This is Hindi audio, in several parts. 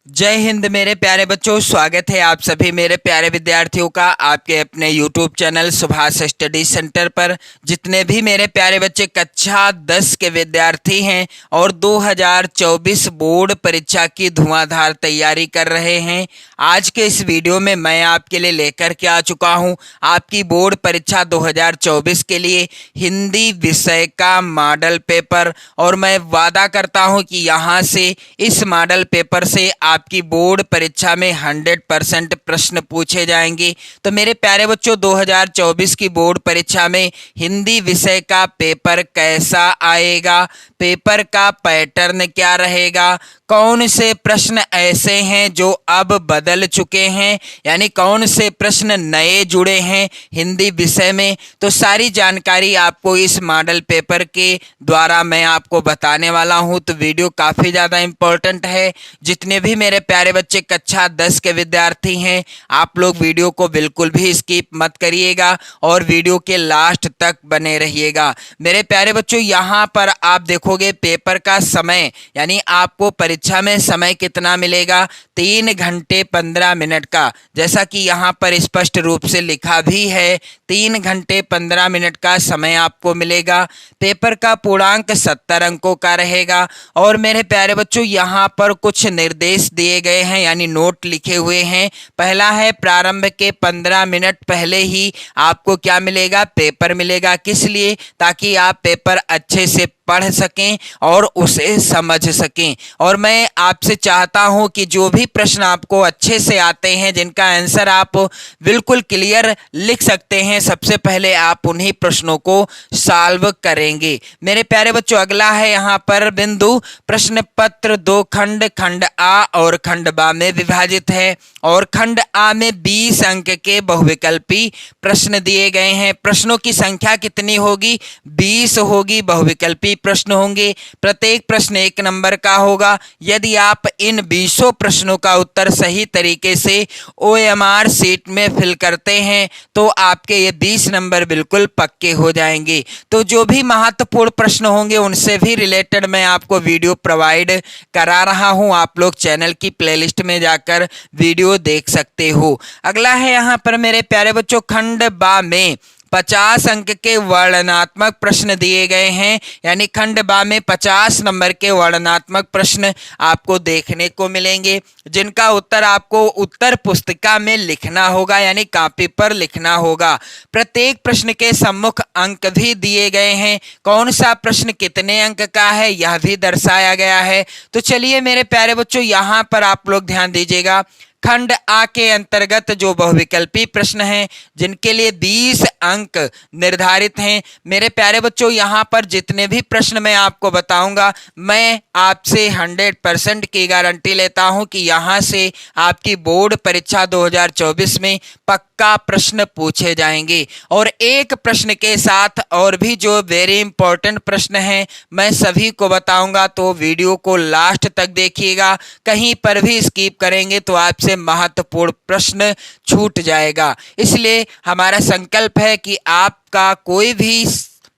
जय हिंद मेरे प्यारे बच्चों, स्वागत है आप सभी मेरे प्यारे विद्यार्थियों का आपके अपने YouTube channel Subhash study centre पर। जितने भी मेरे प्यारे बच्चे कक्षा 10 के विद्यार्थी हैं और 2024 बोर्ड परीक्षा की धुआंधार तैयारी कर रहे हैं, आज के इस वीडियो में मैं आपके लिए लेकर के आ चुका हूं आपकी बोर्ड परीक्षा 2024 के लिए हिंदी विषय का मॉडल पेपर। और मैं वादा करता हूं कि यहां से इस मॉडल पेपर से आपकी बोर्ड परीक्षा में 100% प्रश्न पूछे जाएंगे। तो मेरे प्यारे बच्चों, 2024 की बोर्ड परीक्षा में हिंदी विषय का पेपर कैसा आएगा, पेपर का पैटर्न क्या रहेगा, कौन से प्रश्न ऐसे हैं जो अब बदल चुके हैं, यानी कौन से प्रश्न नए जुड़े हैं हिंदी विषय में, तो सारी जानकारी आपको इस मॉडल पेपर के द्वारा मैं आपको बताने वाला हूं। तो वीडियो काफ़ी ज़्यादा इम्पोर्टेंट है। जितने भी मेरे प्यारे बच्चे कक्षा 10 के विद्यार्थी हैं, आप लोग वीडियो को बिल्कुल भी स्किप मत करिएगा और वीडियो के लास्ट तक बने रहिएगा। मेरे प्यारे बच्चों, यहाँ पर आप देखोगे पेपर का समय, यानी आपको परीक्षा में समय कितना मिलेगा, 3 घंटे 15 मिनट का। जैसा कि यहाँ पर स्पष्ट रूप से लिखा भी है, 3 घंटे 15 मिनट का समय आपको मिलेगा। पेपर का पूर्णांक 70 अंकों का रहेगा। और मेरे प्यारे बच्चों, यहाँ पर कुछ निर्देश दिए गए हैं, यानी नोट लिखे हुए हैं। पहला है, प्रारंभ के 15 मिनट पहले ही आपको क्या मिलेगा, पेपर मिलेगा। किस लिए? ताकि आप पेपर अच्छे से पढ़ सकें और उसे समझ सकें। और मैं आपसे चाहता हूं कि जो भी प्रश्न आपको अच्छे से आते हैं, जिनका आंसर आप बिल्कुल क्लियर लिख सकते हैं, सबसे पहले आप उन्हीं प्रश्नों को सॉल्व करेंगे। मेरे प्यारे बच्चों, अगला है यहाँ पर बिंदु, प्रश्न पत्र 2 खंड, खंड आ और खंड बा में विभाजित है। और खंड आ में 20 अंक के बहुविकल्पी प्रश्न दिए गए हैं। प्रश्नों की संख्या कितनी होगी? 20 होगी। बहुविकल्पी प्रश्न होंगे। प्रत्येक प्रश्न 1 नंबर का होगा। यदि आप इन 20 प्रश्नों का उत्तर सही तरीके से OMR शीट में फिल करते हैं तो आपके ये 20 नंबर बिल्कुल पक्के हो जाएंगे। तो जो भी महत्वपूर्ण प्रश्न होंगे उनसे भी रिलेटेड मैं आपको वीडियो प्रोवाइड करा रहा हूं। आप लोग चैनल की प्लेलिस्ट में जाकर वीडियो देख सकते हो। अगला है यहाँ पर मेरे प्यारे बच्चों, खंड बा में 50 अंक के वर्णनात्मक प्रश्न दिए गए हैं। यानी खंड बा में 50 नंबर के वर्णनात्मक प्रश्न आपको देखने को मिलेंगे, जिनका उत्तर आपको उत्तर पुस्तिका में लिखना होगा, यानी कॉपी पर लिखना होगा। प्रत्येक प्रश्न के सम्मुख अंक भी दिए गए हैं। कौन सा प्रश्न कितने अंक का है यह भी दर्शाया गया है। तो चलिए मेरे प्यारे बच्चों, यहाँ पर आप लोग ध्यान दीजिएगा। खंड आ के अंतर्गत जो बहुविकल्पी प्रश्न हैं, जिनके लिए 20 अंक निर्धारित हैं, मेरे प्यारे बच्चों, यहाँ पर जितने भी प्रश्न मैं आपको बताऊंगा, मैं आपसे 100% की गारंटी लेता हूं कि यहाँ से आपकी बोर्ड परीक्षा 2024 में पक्का प्रश्न पूछे जाएंगे। और एक प्रश्न के साथ और भी जो वेरी इंपॉर्टेंट प्रश्न हैं, मैं सभी को बताऊंगा। तो वीडियो को लास्ट तक देखिएगा। कहीं पर भी स्किप करेंगे तो आपसे महत्वपूर्ण प्रश्न छूट जाएगा। इसलिए हमारा संकल्प है कि आपका कोई भी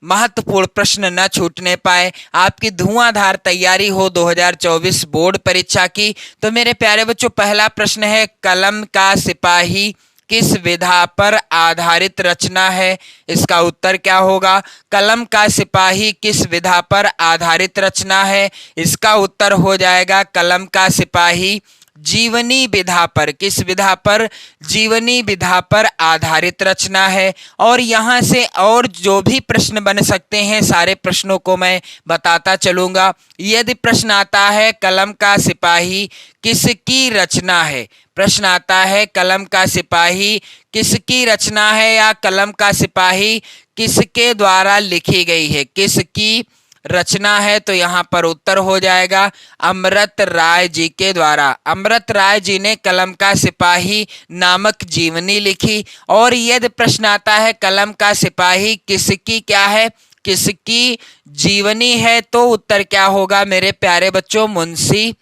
महत्वपूर्ण प्रश्न न छूटने पाए, आपकी धुआंधार तैयारी हो 2024 बोर्ड परीक्षा की। तो मेरे प्यारे बच्चों, पहला प्रश्न है, कलम का सिपाही किस विधा पर आधारित रचना है? इसका उत्तर क्या होगा? कलम का सिपाही किस विधा पर आधारित रचना है? इसका उत्तर हो जाएगा, कलम का सिपाही जीवनी विधा पर। किस विधा पर? जीवनी विधा पर आधारित रचना है। और यहाँ से और जो भी प्रश्न बन सकते हैं, सारे प्रश्नों को मैं बताता चलूंगा। यदि प्रश्न आता है, कलम का सिपाही किसकी रचना है? प्रश्न आता है, कलम का सिपाही किसकी रचना है, या कलम का सिपाही किसके द्वारा लिखी गई है, किसकी रचना है? तो यहाँ पर उत्तर हो जाएगा, अमृत राय जी के द्वारा। अमृत राय जी ने कलम का सिपाही नामक जीवनी लिखी। और यदि प्रश्न आता है, कलम का सिपाही किसकी क्या है, किसकी जीवनी है, तो उत्तर क्या होगा मेरे प्यारे बच्चों? मुंशी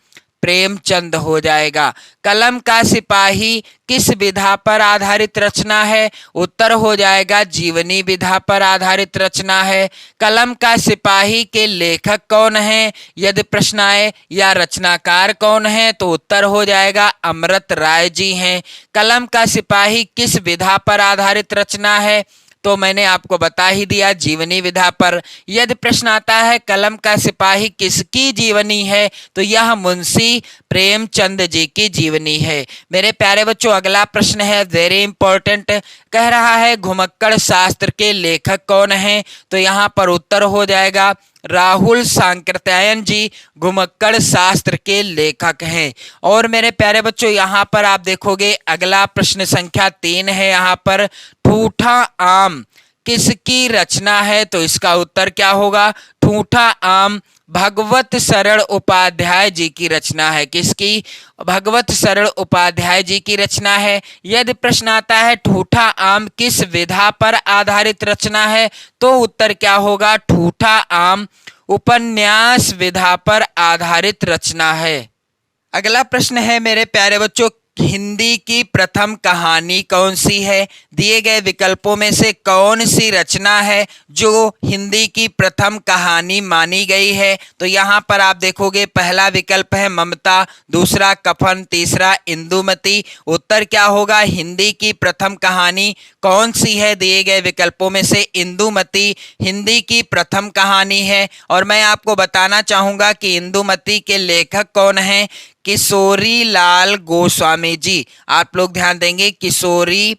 प्रेमचंद हो जाएगा। कलम का सिपाही किस विधा पर आधारित रचना है? उत्तर हो जाएगा जीवनी विधा पर आधारित रचना है। कलम का सिपाही के लेखक कौन है? यदि प्रश्न आए या रचनाकार कौन है तो उत्तर हो जाएगा अमृत राय जी हैं। कलम का सिपाही किस विधा पर आधारित रचना है? तो मैंने आपको बता ही दिया, जीवनी विधा पर। यदि प्रश्न आता है कलम का सिपाही किसकी जीवनी है तो यह मुंशी प्रेमचंद जी की जीवनी है। मेरे प्यारे बच्चों, अगला प्रश्न है वेरी इंपॉर्टेंट। कह रहा है घुमक्कड़ शास्त्र के लेखक कौन हैं? तो यहाँ पर उत्तर हो जाएगा राहुल सांकृत्यायन जी घुमक्कड़ शास्त्र के लेखक हैं। और मेरे प्यारे बच्चों, यहाँ पर आप देखोगे अगला प्रश्न संख्या 3 है। यहाँ पर ठूठा आम किसकी रचना है? तो इसका उत्तर क्या होगा? ठूठा आम भगवत शरण उपाध्याय जी की रचना है। किसकी? भगवत शरण उपाध्याय जी की रचना है। यदि प्रश्न आता है ठूठा आम किस विधा पर आधारित रचना है तो उत्तर क्या होगा? ठूठा आम उपन्यास विधा पर आधारित रचना है। अगला प्रश्न है मेरे प्यारे बच्चों, हिंदी की प्रथम कहानी कौन सी है? दिए गए विकल्पों में से कौन सी रचना है जो हिंदी की प्रथम कहानी मानी गई है? तो यहाँ पर आप देखोगे पहला विकल्प है ममता, दूसरा कफन, तीसरा इंदुमती। उत्तर क्या होगा? हिंदी की प्रथम कहानी कौन सी है? दिए गए विकल्पों में से इंदुमती हिंदी की प्रथम कहानी है। और मैं आपको बताना चाहूंगा कि इंदुमती के लेखक कौन हैं? किशोरी लाल गोस्वामी जी। आप लोग ध्यान देंगे, किशोरी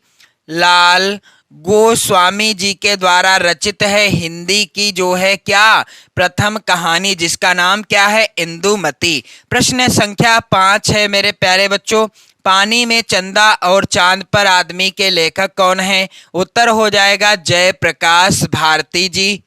लाल गोस्वामी जी के द्वारा रचित है हिंदी की जो है क्या प्रथम कहानी, जिसका नाम क्या है? इंदुमती। प्रश्न संख्या 5 है मेरे प्यारे बच्चों, पानी में चंदा और चांद पर आदमी के लेखक कौन है? उत्तर हो जाएगा जयप्रकाश भारती जी।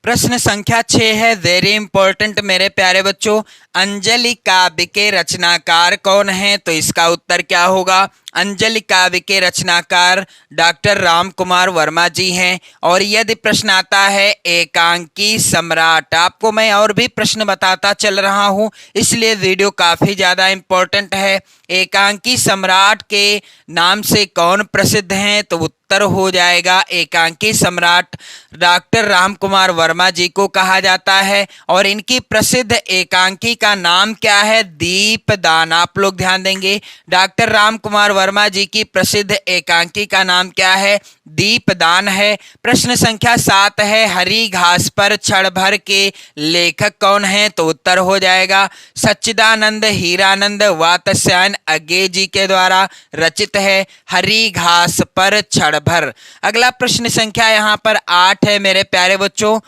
प्रश्न संख्या 6 है वेरी इंपॉर्टेंट मेरे प्यारे बच्चों, अंजलि काव्य के रचनाकार कौन है? तो इसका उत्तर क्या होगा? अंजलि काव्य के रचनाकार डॉक्टर राम कुमार वर्मा जी हैं। और यदि प्रश्न आता है एकांकी सम्राट, आपको मैं और भी प्रश्न बताता चल रहा हूं इसलिए वीडियो काफी ज्यादा इंपॉर्टेंट है। एकांकी सम्राट के नाम से कौन प्रसिद्ध हैं? तो उत्तर हो जाएगा एकांकी सम्राट डॉक्टर राम कुमार वर्मा जी को कहा जाता है। और इनकी प्रसिद्ध एकांकी का नाम क्या है? दीपदान। आप लोग ध्यान देंगे, डॉक्टर राम कुमार वर्मा जी की प्रसिद्ध एकांकी का नाम क्या है? दीपदान है। प्रश्न संख्या 7 है हरी घास पर क्षण भर के लेखक कौन है? तो उत्तर हो जाएगा सच्चिदानंद हीरानंद वात्स्यायन अज्ञे जी के द्वारा रचित है हरी घास पर क्षण भर। अगला प्रश्न संख्या यहाँ पर 8 है मेरे प्यारे बच्चों,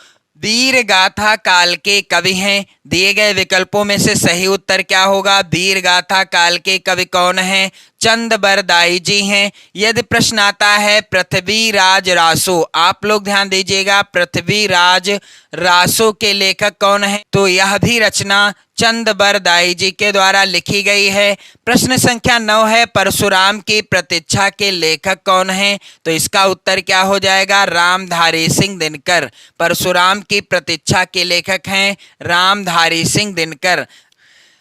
वीर गाथा काल के कवि हैं। दिए गए विकल्पों में से सही उत्तर क्या होगा? वीर गाथा काल के कवि कौन हैं? चंद बरदाई जी हैं। यदि प्रश्न आता है पृथ्वीराज रासो, आप लोग ध्यान दीजिएगा, पृथ्वीराज रासो के लेखक कौन है? तो यह भी रचना चंद बरदाई जी के द्वारा लिखी गई है। प्रश्न संख्या 9 है परशुराम की प्रतीक्षा के लेखक कौन है? तो इसका उत्तर क्या हो जाएगा? रामधारी सिंह दिनकर। परशुराम की प्रतीक्षा के लेखक हैं रामधारी सिंह दिनकर।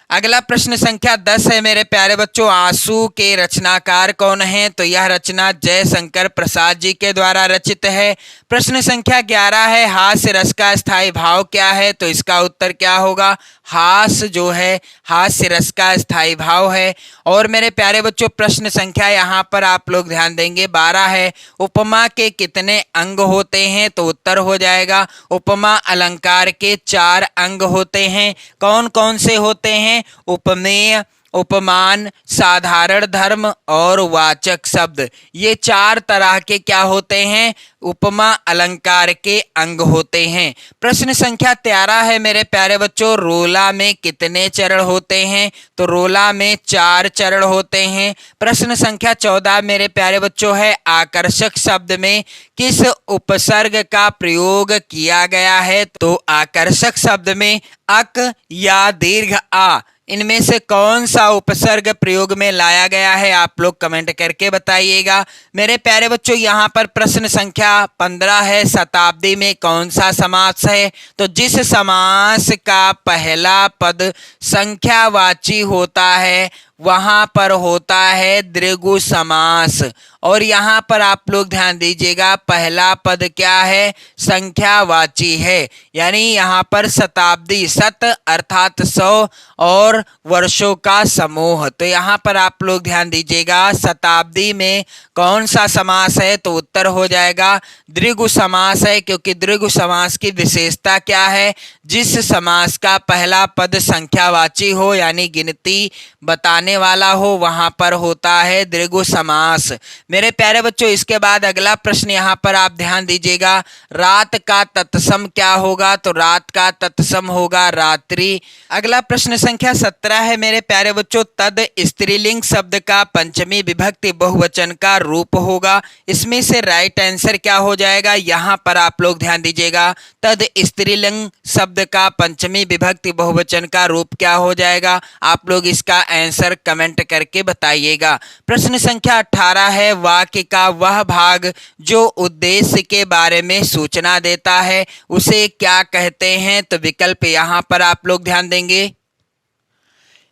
अगला प्रश्न संख्या 10 है मेरे प्यारे बच्चों, आंसू के रचनाकार कौन हैं? तो यह रचना जयशंकर प्रसाद जी के द्वारा रचित है। प्रश्न संख्या 11 है हास्य रस का स्थायी भाव क्या है? तो इसका उत्तर क्या होगा? हास्य जो है हास्य रस का स्थायी भाव है। और मेरे प्यारे बच्चों प्रश्न संख्या यहाँ पर आप लोग ध्यान देंगे 12 है, उपमा के कितने अंग होते हैं? तो उत्तर हो जाएगा उपमा अलंकार के 4 अंग होते हैं। कौन कौन से होते हैं? उपमेय, उपमान, साधारण धर्म और वाचक शब्द। ये 4 तरह के क्या होते हैं? उपमा अलंकार के अंग होते हैं। प्रश्न संख्या 13 है मेरे प्यारे बच्चों, रोला में कितने चरण होते हैं? तो रोला में 4 चरण होते हैं। प्रश्न संख्या 14 मेरे प्यारे बच्चों है आकर्षक शब्द में किस उपसर्ग का प्रयोग किया गया है? तो आकर्षक शब्द में अक या दीर्घ आ इनमें से कौन सा उपसर्ग प्रयोग में लाया गया है, आप लोग कमेंट करके बताइएगा। मेरे प्यारे बच्चों, यहाँ पर प्रश्न संख्या 15 है, शताब्दी में कौन सा समास है? तो जिस समास का पहला पद संख्यावाची होता है वहां पर होता है द्विगु समास। और यहाँ पर आप लोग ध्यान दीजिएगा, पहला पद क्या है? संख्यावाची है। यानी यहाँ पर शताब्दी, शत अर्थात 100 और वर्षों का समूह। तो यहाँ पर आप लोग ध्यान दीजिएगा, शताब्दी में कौन सा समास है? तो उत्तर हो जाएगा द्विगु समास है, क्योंकि द्विगु समास की विशेषता क्या है? जिस समास का पहला पद संख्यावाची हो यानी गिनती बताने वाला हो वहां पर होता है द्विगु समास। मेरे प्यारे बच्चों, इसके बाद अगला प्रश्न यहाँ पर आप ध्यान दीजिएगा, रात का तत्सम क्या होगा? तो रात का तत्सम होगा रात्रि। अगला प्रश्न संख्या 17 है मेरे प्यारे बच्चों, तद स्त्रीलिंग शब्द का पंचमी विभक्ति बहुवचन का रूप होगा। इसमें से राइट आंसर क्या हो जाएगा? यहाँ पर आप लोग ध्यान दीजिएगा, तद स्त्रीलिंग शब्द का पंचमी विभक्ति बहुवचन का रूप क्या हो जाएगा? आप लोग इसका आंसर कमेंट करके बताइएगा। प्रश्न संख्या 18 है, वाक्य का वह भाग जो उद्देश्य के बारे में सूचना देता है उसे क्या कहते हैं? तो विकल्प यहाँ पर आप लोग ध्यान देंगे,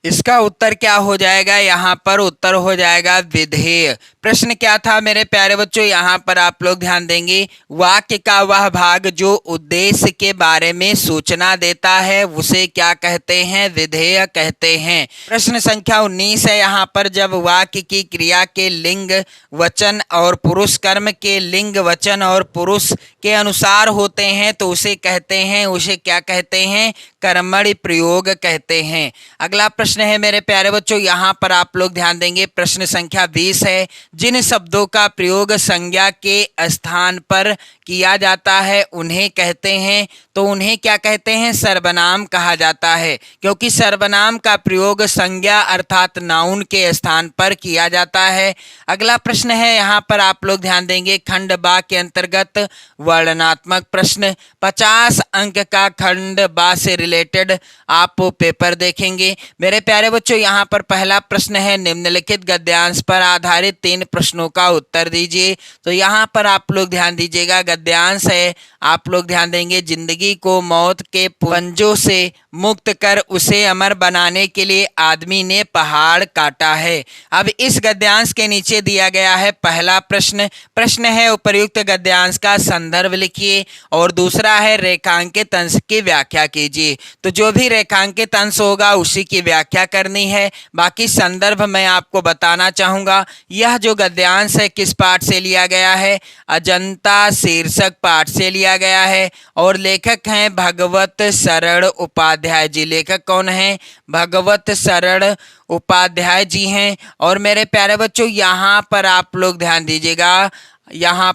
इसका उत्तर क्या हो जाएगा? यहाँ पर उत्तर हो जाएगा विधेय। प्रश्न क्या था मेरे प्यारे बच्चों? यहाँ पर आप लोग ध्यान देंगे, वाक्य का वह भाग जो उद्देश्य के बारे में सूचना देता है उसे क्या कहते हैं? विधेय कहते हैं। प्रश्न संख्या 19 है, यहाँ पर जब वाक्य की क्रिया के लिंग वचन और पुरुष कर्म के लिंग वचन और पुरुष के अनुसार होते हैं तो उसे कहते हैं, उसे क्या कहते हैं? कर्मणि प्रयोग कहते हैं। अगला प्रश्न है मेरे प्यारे बच्चों, यहाँ पर आप लोग ध्यान देंगे, प्रश्न संख्या 20 है, जिन शब्दों का प्रयोग संज्ञा के स्थान पर किया जाता है उन्हें कहते हैं। तो उन्हें क्या कहते हैं? सर्वनाम कहा जाता है, क्योंकि सर्वनाम का प्रयोग संज्ञा अर्थात नाउन के स्थान पर किया जाता है। अगला प्रश्न है, यहाँ पर आप लोग ध्यान देंगे, खंड बा के अंतर्गत वर्णनात्मक प्रश्न। 50 अंक का खंड बा से रिलेटेड आप पेपर देखेंगे। मेरे प्यारे बच्चों, यहाँ पर पहला प्रश्न है, निम्नलिखित गद्यांश पर आधारित 3 प्रश्नों का उत्तर दीजिए। तो यहाँ पर आप लोग ध्यान दीजिएगा, गद्यांश है, आप लोग ध्यान देंगे, जिंदगी को मौत के पंजों से मुक्त कर उसे अमर बनाने के लिए आदमी ने पहाड़ काटा है। अब इस गद्यांश के नीचे दिया गया है पहला प्रश्न है, उपर्युक्त गद्यांश का संदर्भ लिखिए, और दूसरा है रेखांकित अंश की व्याख्या कीजिए। तो जो भी रेखांकित अंश होगा उसी की व्याख्या करनी है, बाकी संदर्भ मैं आपको बताना चाहूंगा। यह जो गद्यांश है किस पाठ से लिया गया है? अजंता शीर्षक पाठ से लिया गया है, और लेखक हैं भगवत शरण उपाध्याय जी। लेखक कौन है? भगवत शरण उपाध्याय जी हैं। और मेरे प्यारे बच्चों, यहाँ पर आप लोग ध्यान दीजिएगा, यहाँ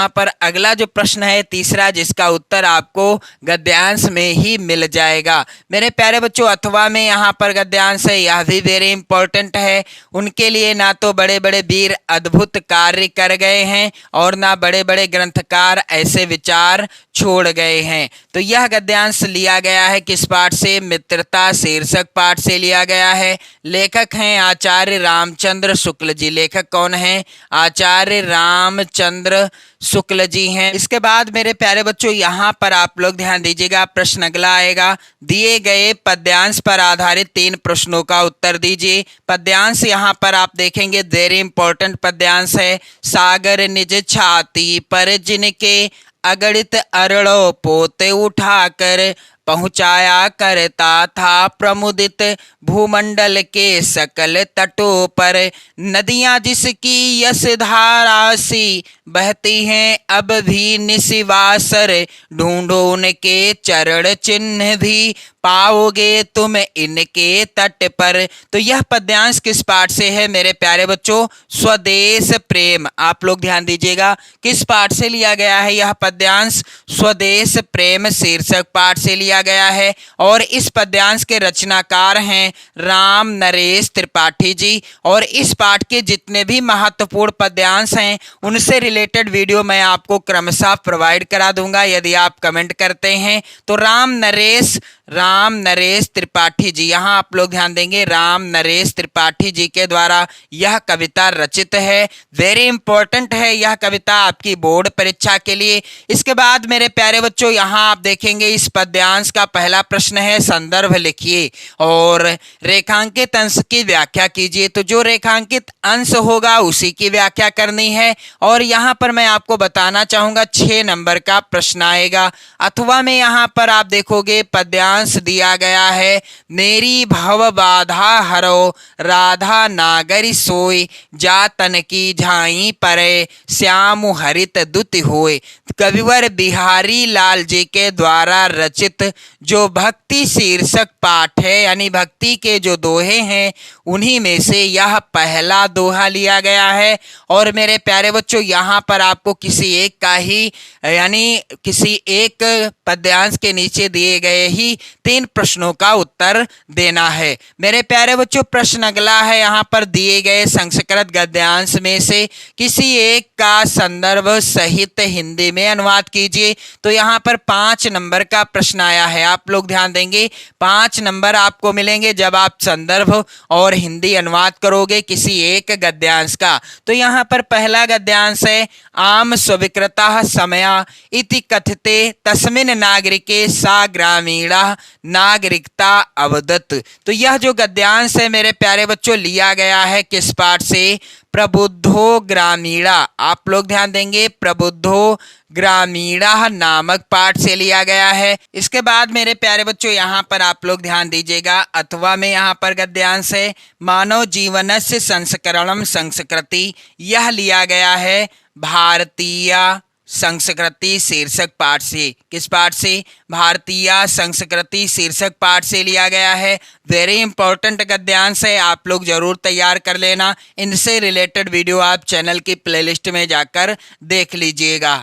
पर अगला जो प्रश्न है तीसरा, जिसका उत्तर आपको गद्यांश में ही मिल जाएगा। मेरे प्यारे बच्चों, अथवा में यहाँ पर गद्यांश है, यह भी वेरी इंपॉर्टेंट है। उनके लिए ना तो बड़े बड़े वीर अद्भुत कार्य कर गए हैं और ना बड़े बड़े ग्रंथकार ऐसे विचार छोड़ गए हैं। तो यह गद्यांश लिया गया है किस पाठ से? मित्रता शीर्षक पाठ से लिया गया है। लेखक हैं आचार्य रामचंद्र शुक्ल जी। लेखक कौन है? आचार्य रामचंद्र शुक्ल जी हैं। इसके बाद मेरे प्यारे बच्चों, यहाँ पर आप लोग ध्यान दीजिएगा, प्रश्न अगला आएगा, दिए गए पद्यांश पर आधारित 3 प्रश्नों का उत्तर दीजिए। पद्यांश यहाँ पर आप देखेंगे, वेरी इंपॉर्टेंट पद्यांश है। सागर निज छाती पर जिनके अगणित अरड़ों पोते उठाकर पहुंचाया करता था प्रमुदित भूमंडल के सकल तटों पर, नदियां जिसकी यश धारा सी बहती हैं अब भी निशिवासर, ढूंढो उनके चरण चिन्ह भी पाओगे तुम इनके तट पर। तो यह पद्यांश किस पाठ से है मेरे प्यारे बच्चों? स्वदेश प्रेम। आप लोग ध्यान दीजिएगा, किस पाठ से लिया गया है यह पद्यांश? स्वदेश प्रेम शीर्षक पाठ से लिया गया है। और इस पद्यांश के रचनाकार हैं राम नरेश त्रिपाठी जी। और इस पाठ के जितने भी महत्वपूर्ण पद्यांश हैं उनसे रिलेटेड वीडियो मैं आपको क्रमशः प्रोवाइड करा दूंगा। यदि आप कमेंट करते हैं तो राम नरेश राम नरेश त्रिपाठी जी। यहाँ आप लोग ध्यान देंगे, राम नरेश त्रिपाठी जी के द्वारा यह कविता रचित है। वेरी इंपॉर्टेंट है यह कविता आपकी बोर्ड परीक्षा के लिए। इसके बाद मेरे प्यारे बच्चों यहाँ आप देखेंगे इस पद्यांश का पहला प्रश्न है, संदर्भ लिखिए और रेखांकित अंश की व्याख्या कीजिए। तो जो रेखांकित अंश होगा उसी की व्याख्या करनी है। और यहाँ पर मैं आपको बताना चाहूंगा 6 नंबर का प्रश्न आएगा। अथवा में यहाँ पर आप देखोगे पद्यांश दिया गया है, मेरी भव बाधा हरो राधा नागरी सोई, जा तन की झाई परे श्याम हरित दुति होए। कविवर बिहारी लाल जी के द्वारा रचित जो भक्ति शीर्षक पाठ है, यानी भक्ति के जो दोहे हैं उन्हीं में से यह पहला दोहा लिया गया है। और मेरे प्यारे बच्चों यहाँ पर आपको किसी एक का ही, यानी किसी एक पद्यांश के नीचे दिए गए ही 3 प्रश्नों का उत्तर देना है। मेरे प्यारे बच्चों प्रश्न अगला है, यहाँ पर दिए गए संस्कृत गद्यांश में से किसी एक का संदर्भ सहित हिंदी में अनुवाद कीजिए। तो यहाँ पर 5 नंबर का प्रश्न आया है। आप लोग ध्यान देंगे 5 नंबर आपको मिलेंगे जब आप संदर्भ और हिंदी अनुवाद करोगे किसी एक गद्यांश का। तो यहाँ पर पहला गद्यांश है, आम स्वीकृता समया इति कथते तस्मिन् नागरिके सा ग्रामीणा नागरिकता अवदत। तो यह जो गद्यांश है मेरे प्यारे बच्चों लिया गया है किस पाठ से, प्रबुद्धो ग्रामीणा। आप लोग ध्यान देंगे प्रबुद्धो ग्रामीणा नामक पाठ से लिया गया है। इसके बाद मेरे प्यारे बच्चों यहाँ पर आप लोग ध्यान दीजिएगा, अथवा में यहाँ पर गद्यांश है, मानव जीवनस्य संस्करणम संस्कृति। यह लिया गया है भारतीय संस्कृति शीर्षक पाठ से। किस पाठ से? भारतीय संस्कृति शीर्षक पाठ से लिया गया है। वेरी इंपॉर्टेंट गद्यांश है, आप लोग जरूर तैयार कर लेना। इनसे रिलेटेड वीडियो आप चैनल की प्लेलिस्ट में जाकर देख लीजिएगा।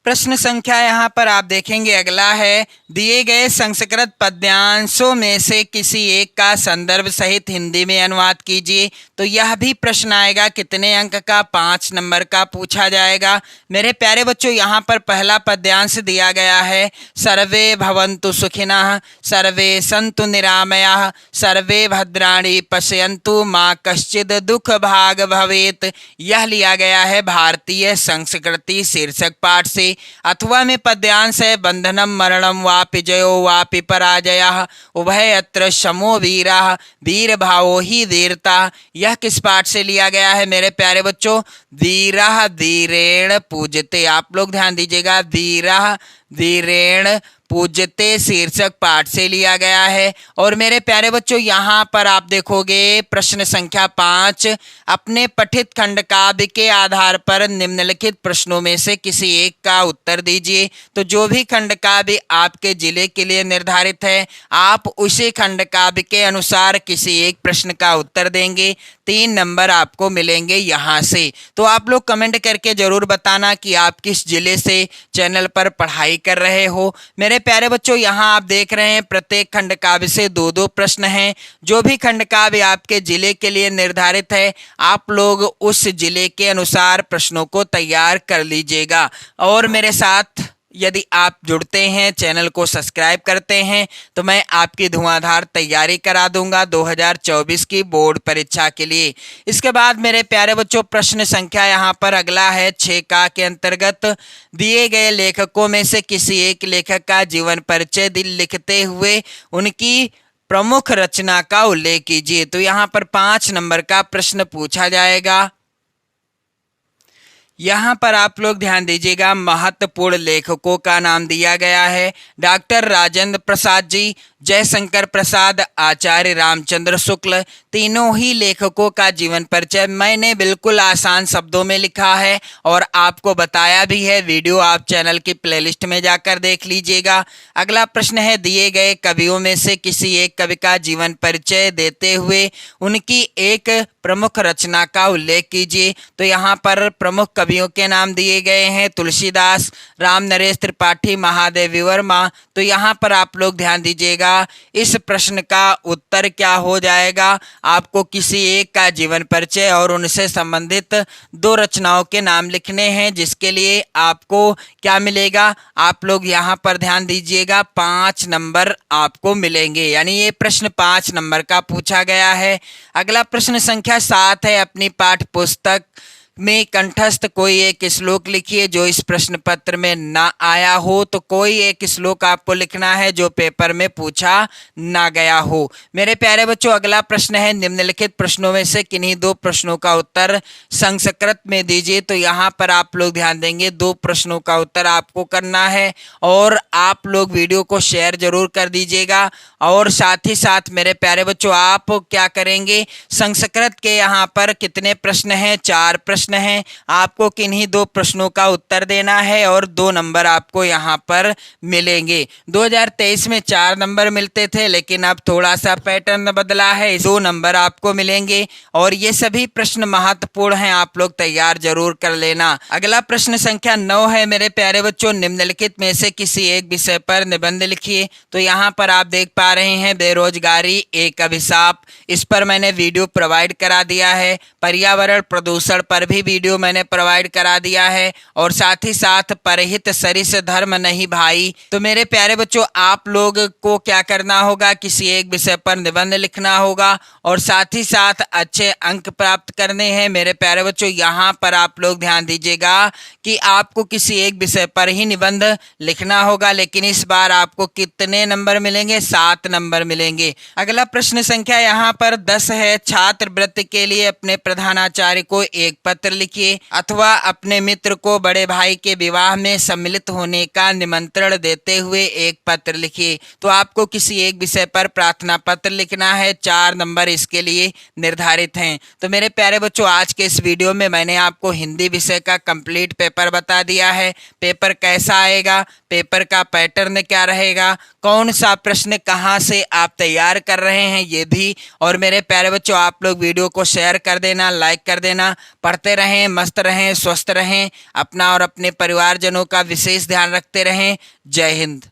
प्रश्न संख्या यहाँ पर आप देखेंगे अगला है, दिए गए संस्कृत पद्यांशों में से किसी एक का संदर्भ सहित हिंदी में अनुवाद कीजिए। तो यह भी प्रश्न आएगा, कितने अंक का? 5 नंबर का पूछा जाएगा। मेरे प्यारे बच्चों यहाँ पर पहला पद्यांश दिया गया है, सर्वे भवन्तु सुखिनः सर्वे सन्तु निरामयाः सर्वे भद्राणि पश्यन्तु मा कश्चित् दुख भाग भवेत्। यह लिया गया है भारतीय संस्कृति शीर्षक पाठ से। अथवा में पद्यांश है, बंधनम मरणम वापि जयो वापि पराजयः उभयत्र समो वीरः वीर भावो ही वीरता। यह किस पाठ से लिया गया है मेरे प्यारे बच्चों? वीरः वीरेण पूजते। आप लोग ध्यान दीजिएगा, वीरः वीरेण पूजते शीर्षक पाठ से लिया गया है। और मेरे प्यारे बच्चों यहाँ पर आप देखोगे प्रश्न संख्या 5, अपने पठित खंड काव्य के आधार पर निम्नलिखित प्रश्नों में से किसी एक का उत्तर दीजिए। तो जो भी खंड काव्य आपके जिले के लिए निर्धारित है आप उसी खंड काव्य के अनुसार किसी एक प्रश्न का उत्तर देंगे। 3 नंबर आपको मिलेंगे यहाँ से। तो आप लोग कमेंट करके जरूर बताना कि आप किस जिले से चैनल पर पढ़ाई कर रहे हो। मेरे प्यारे बच्चों यहाँ आप देख रहे हैं प्रत्येक खंड काव्य से 2-2 प्रश्न हैं। जो भी खंड काव्य आपके जिले के लिए निर्धारित है आप लोग उस जिले के अनुसार प्रश्नों को तैयार कर लीजिएगा। और मेरे साथ यदि आप जुड़ते हैं, चैनल को सब्सक्राइब करते हैं, तो मैं आपकी धुआंधार तैयारी करा दूंगा 2024 की बोर्ड परीक्षा के लिए। इसके बाद मेरे प्यारे बच्चों प्रश्न संख्या यहाँ पर अगला है 6 का के अंतर्गत, दिए गए लेखकों में से किसी एक लेखक का जीवन परिचय लिखते हुए उनकी प्रमुख रचना का उल्लेख कीजिए। तो यहाँ पर 5 नंबर का प्रश्न पूछा जाएगा। यहाँ पर आप लोग ध्यान दीजिएगा, महत्वपूर्ण लेखकों का नाम दिया गया है, डॉक्टर राजेंद्र प्रसाद जी, जयशंकर प्रसाद, आचार्य रामचंद्र शुक्ल। तीनों ही लेखकों का जीवन परिचय मैंने बिल्कुल आसान शब्दों में लिखा है और आपको बताया भी है। वीडियो आप चैनल की प्लेलिस्ट में जाकर देख लीजिएगा। अगला प्रश्न है, दिए गए कवियों में से किसी एक कवि का जीवन परिचय देते हुए उनकी एक प्रमुख रचना का उल्लेख कीजिए। तो यहाँ पर प्रमुख कवियों के नाम दिए गए हैं, तुलसीदास, राम नरेश त्रिपाठी, महादेवी वर्मा। तो यहाँ पर आप लोग ध्यान दीजिएगा होगा, इस प्रश्न का उत्तर क्या हो जाएगा। आपको किसी एक का जीवन परिचय और उनसे संबंधित 2 रचनाओं के नाम लिखने हैं, जिसके लिए आपको क्या मिलेगा, आप लोग यहाँ पर ध्यान दीजिएगा, 5 नंबर आपको मिलेंगे। यानी ये प्रश्न 5 नंबर का पूछा गया है। अगला प्रश्न संख्या 7 है, अपनी पाठ्य पुस्तक में कंठस्थ कोई एक श्लोक लिखिए जो इस प्रश्न पत्र में ना आया हो। तो कोई एक श्लोक आपको लिखना है जो पेपर में पूछा ना गया हो। मेरे प्यारे बच्चों, अगला प्रश्न है, निम्नलिखित प्रश्नों में से किन्हीं 2 प्रश्नों का उत्तर संस्कृत में दीजिए। तो यहाँ पर आप लोग ध्यान देंगे, 2 प्रश्नों का उत्तर आपको करना है और आप लोग वीडियो को शेयर जरूर कर दीजिएगा। और साथ ही साथ मेरे प्यारे बच्चों, आप क्या करेंगे, संस्कृत के यहाँ पर कितने प्रश्न हैं, 4 प्रश्न हैं। आपको किन्हीं 2 प्रश्नों का उत्तर देना है और 2 नंबर आपको यहाँ पर मिलेंगे। 2023 में 4 नंबर मिलते थे, लेकिन अब थोड़ा सा पैटर्न बदला है, 2 नंबर आपको मिलेंगे और ये सभी प्रश्न महत्वपूर्ण हैं, आप लोग तैयार जरूर कर लेना। अगला प्रश्न संख्या 9 है, मेरे प्यारे बच्चों, निम्नलिखित में से किसी एक विषय पर निबंध लिखिए। तो यहाँ पर आप देख पा रहे हैं, बेरोजगारी एक अभिशाप, इस पर मैंने वीडियो प्रोवाइड करा दिया है। पर्यावरण प्रदूषण पर भी वीडियो मैंने प्रोवाइड करा दिया है और साथ ही साथ परहित सरिस धर्म नहीं भाई। तो मेरे प्यारे बच्चों, आप लोग को क्या करना होगा, किसी एक विषय पर निबंध लिखना होगा और साथ ही साथ अच्छे अंक प्राप्त करने हैं। मेरे प्यारे बच्चों, यहाँ पर आप लोग ध्यान दीजिएगा कि आपको किसी एक विषय पर ही निबंध लिखना होगा, लेकिन इस बार आपको कितने नंबर मिलेंगे, 7 नंबर मिलेंगे। अगला प्रश्न संख्या यहाँ पर 10 है, छात्रवृत्ति के लिए अपने प्रधानाचार्य को एक पत्र लिखिए अथवा अपने मित्र को बड़े भाई के विवाह में सम्मिलित होने का निमंत्रण देते हुए एक पत्र लिखिए। तो आपको किसी एक विषय पर प्रार्थना पत्र लिखना है, 4 नंबर इसके लिए निर्धारित हैं। तो मेरे प्यारे बच्चों, आज के इस वीडियो में मैंने आपको हिंदी विषय का कंप्लीट पेपर बता दिया है। पेपर कैसा आएगा, पेपर का पैटर्न क्या रहेगा, कौन सा प्रश्न कहाँ से आप तैयार कर रहे हैं, ये भी। और मेरे प्यारे बच्चों, आप लोग वीडियो को शेयर कर देना, लाइक कर देना। पढ़ते रहें, मस्त रहें, स्वस्थ रहें, अपना और अपने परिवारजनों का विशेष ध्यान रखते रहें। जय हिंद।